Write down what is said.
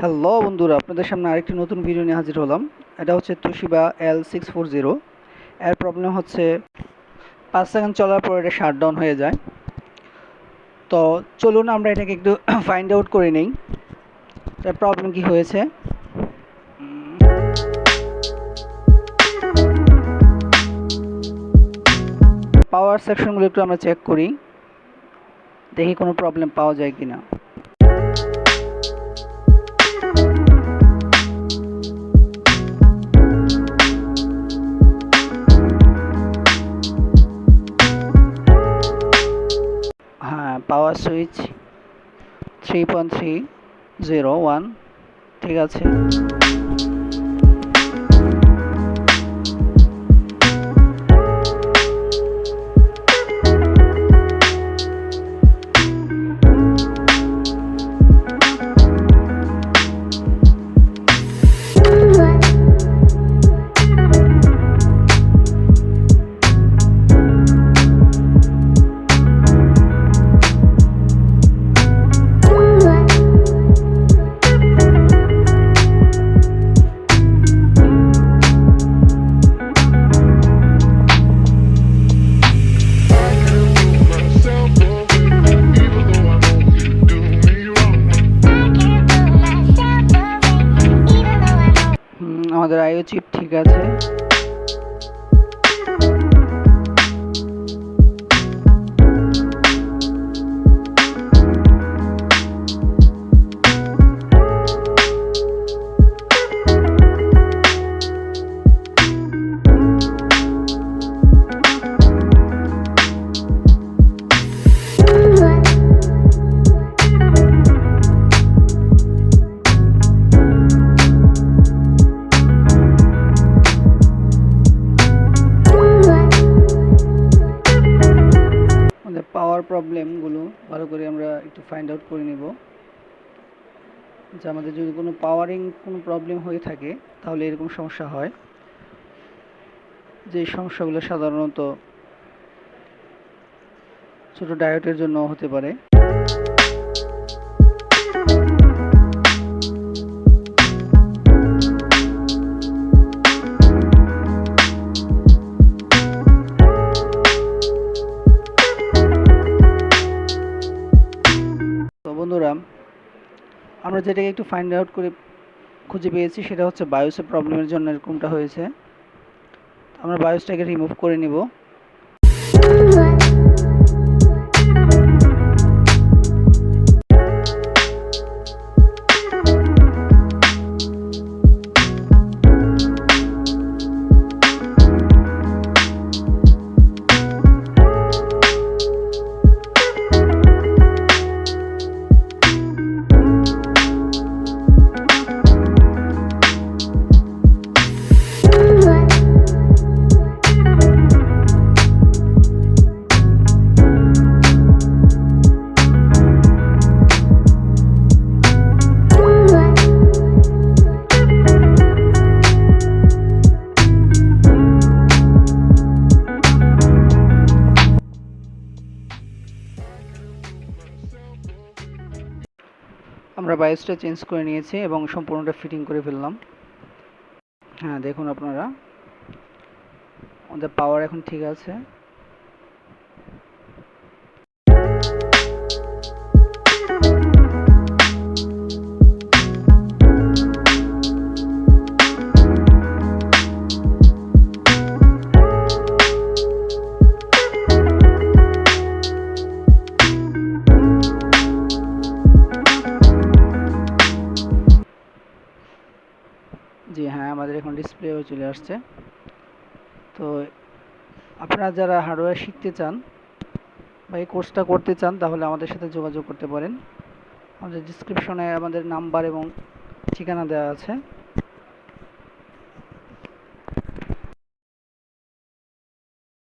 Hello বন্ধুরা, আপনাদের সামনে আরেকটি নতুন ভিডিও নিয়ে হাজির হলাম। এটা হচ্ছে তোশিবা l640। এর প্রবলেম হচ্ছে 5 সেকেন্ড চলার পর এটা শাটডাউন হয়ে যায়। তো চলুন আমরা এটাকে একটু ফাইন্ড আউট করে নেই এর প্রবলেম কি হয়েছে। পাওয়ার সেকশনগুলো একটু আমরা চেক করি, দেখি কোনো প্রবলেম পাওয়া যায় কিনা। হ্যাঁ, পাওয়ার সুইচ 3.301 ঠিক আছে। আমাদের আইও চিপ ঠিক আছে। পাওয়ার প্রবলেমগুলো ভালো করে আমরা একটু ফাইন্ড আউট করে নিব, যে আমাদের যদি কোনো পাওয়ারিং কোনো প্রবলেম হয়ে থাকে তাহলে এরকম সমস্যা হয়। যে সমস্যাগুলো সাধারণত ছোট ডায়োডের জন্য হতে পারে। বন্ধুরা, আমরা যেটাকে একটু ফাইন্ড আউট করে খুঁজে পেয়েছি সেটা হচ্ছে বায়োসের প্রবলেমের জন্য এরকমটা হয়েছে। আমরা বায়োসটাকে রিমুভ করে নিব। আমরা বায়োসটা চেঞ্জ করে নিয়েছি এবং সম্পূর্ণটা ফিটিং করে ফেললাম। হ্যাঁ, দেখুন আপনারা, আমাদের পাওয়ার এখন ঠিক আছে। জি হ্যাঁ, আমাদের এখন ডিসপ্লেও চলে আসছে। তো আপনারা যারা হার্ডওয়্যার শিখতে চান বা এই কোর্সটা করতে চান তাহলে আমাদের সাথে যোগাযোগ করতে পারেন। আমাদের ডিসক্রিপশনে আমাদের নাম্বার এবং ঠিকানা দেওয়া আছে।